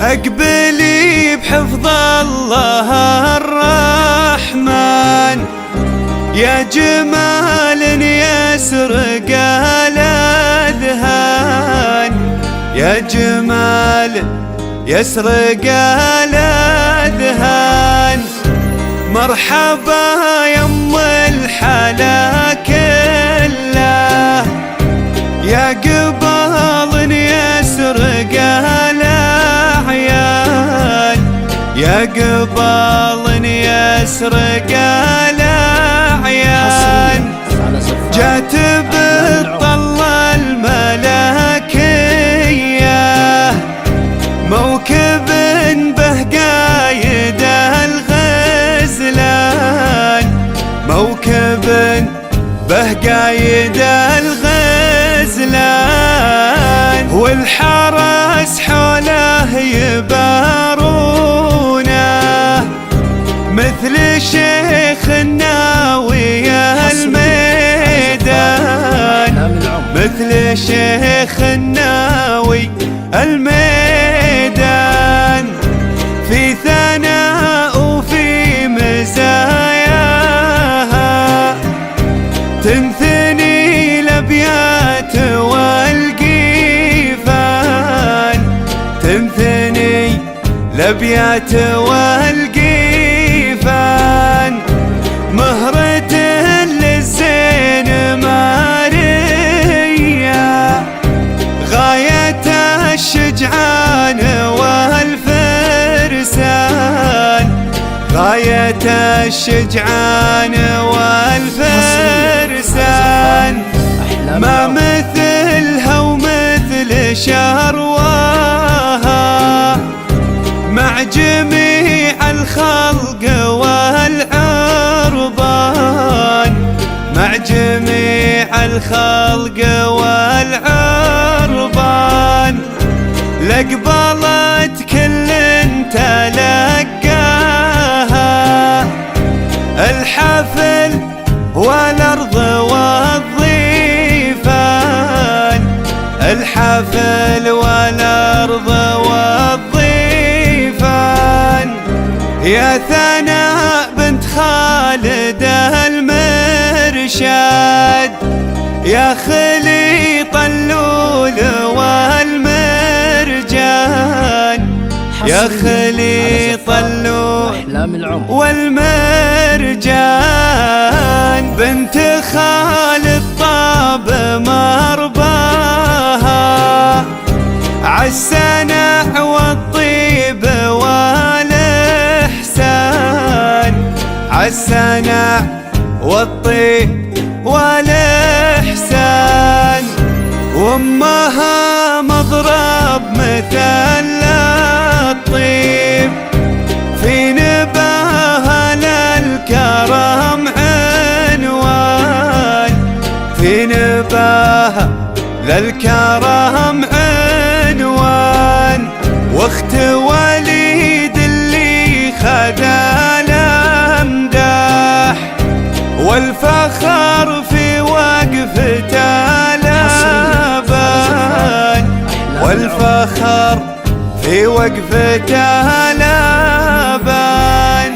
أقبلي بحفظ الله الرحمن، يا جمال يسرق الأذهان، يا جمال يسرق الأذهان. مرحبا يم الحلا كله، يا قبال يسرق الأعيان، يا قبال يسرق الأعيان. جات بالطلة الملكية، موكب به قايد الغزلان، موكب به قايد الغزلان. والحرس حوله يبارونه، مثل شيخ الناوي الميدان، مثل شيخ الناوي الميدان. في ثناء وفي مزاياها، تنثني الأبيات والقيفان، تنثني الأبيات والقيفان. مهرة للزين ماريا، غاية الشجعان والفرسان، غاية الشجعان والفرسان. ما مثلها ومثل شرواها، مع جميع الخلق والعربان، مع جميع الخلق والعربان. لقبلت كل تلقاها، الحفل والأرض والضيفان، الحفل والأرض والضيفان. يا ثناء بنت خالد المرشاد، يا خليط اللول والمرجان، يا خليط اللول والمرجان. بنت خالد طاب مرباها، عالسنع والطيب والإحسان، عالسنع والطيب والإحسان. وامها مضرب مثل الطيب، في نباها للكرم عنوان، في نباها للكرم عنوان. واخت وليد اللي خذ الامداح، والفخر في وقفته لابان، والفخر في وقفته لابان.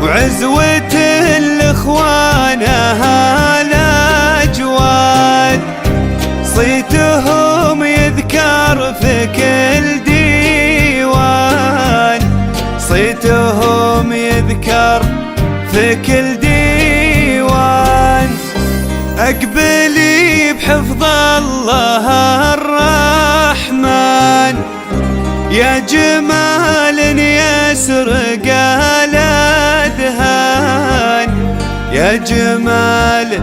وعزوة الاخوانها الاجواد، صيتهم يذكر في كل ديوان، صيتهم يذكر في كل ديوان. أقبلي بحفظ الله الرحمن، يا جمال يسرق الأذهان، يا جمال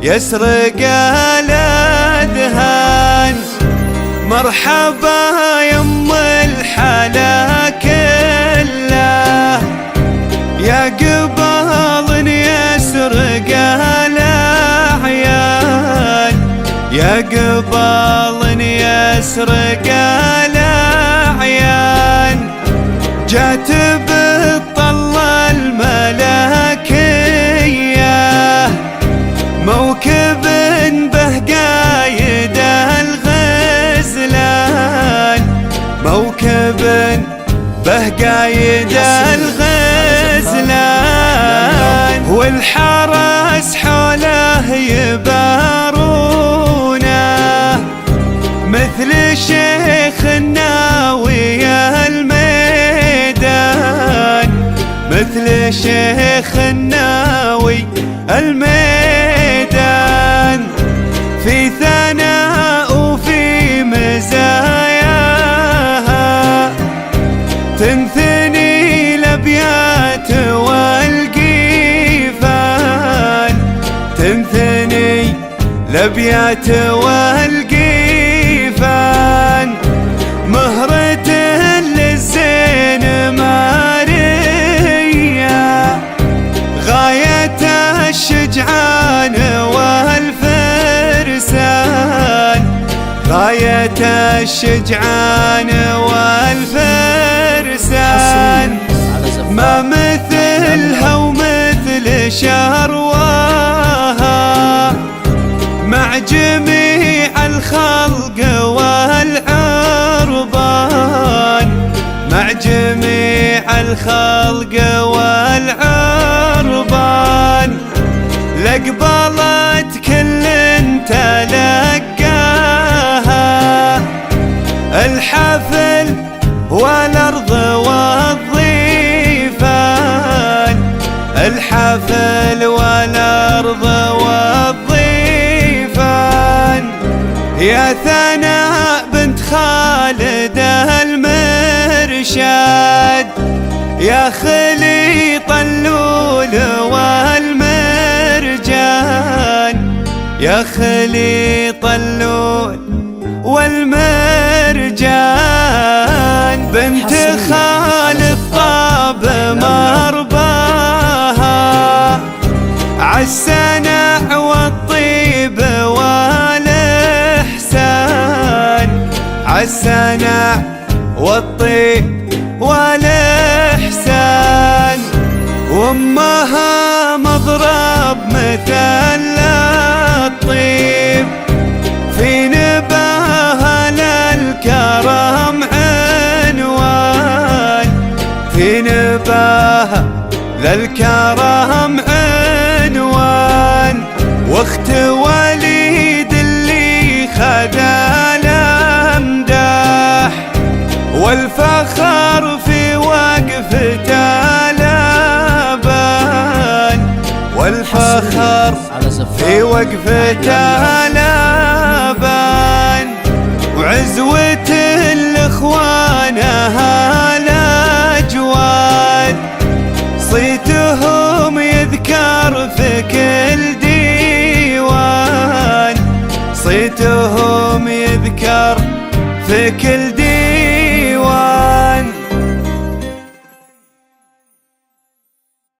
يسرق الأذهان. مرحبا يم الحلا كله، يا قبال يسرق الأعيان، يا قبال يسرق الأعيان. جات بالطلة الملكية، موكب به قايد الغزلان، موكب به قايد الغزلان، والحرس حوله يبارونه مثل شيخ الناوي الميدان، مثل شيخ الناوي الميدان، في ثناء وفي مزاياها تنثني الأبيات والقيفان، تنثني الأبيات والقيفان، مهرة للزين ماريا غاية الشجعان والفرسان، غاية الشجعان والفرسان، ما مثلها ومثل شرواها مع جميع الخلق والعربان، مع جميع الخلق والعربان، لقبلت كل تلقاها الحفل والأرض والضيفان، الحفل والأرض والضيفان، يا ثناء بنت خالد المرشاد، يا خليط اللول والمرجان، يا خليط اللول والمرجان، بنت خالد طاب مرباها عالسنع والطيب والإحسان، عالسنع والطيب والإحسان، وامها مضرب مثل الطيب، في نباها للكرم عنوان، في نباها للكرم عنوان، واخت وليد اللي خذا الامداح والفخر في وقفته لابان، والفخر في وقفته لابان، وعزوة الاخوانها الاجواد صيتهم يذكر في كل ديوان، صيتهم يذكر في كل ديوان،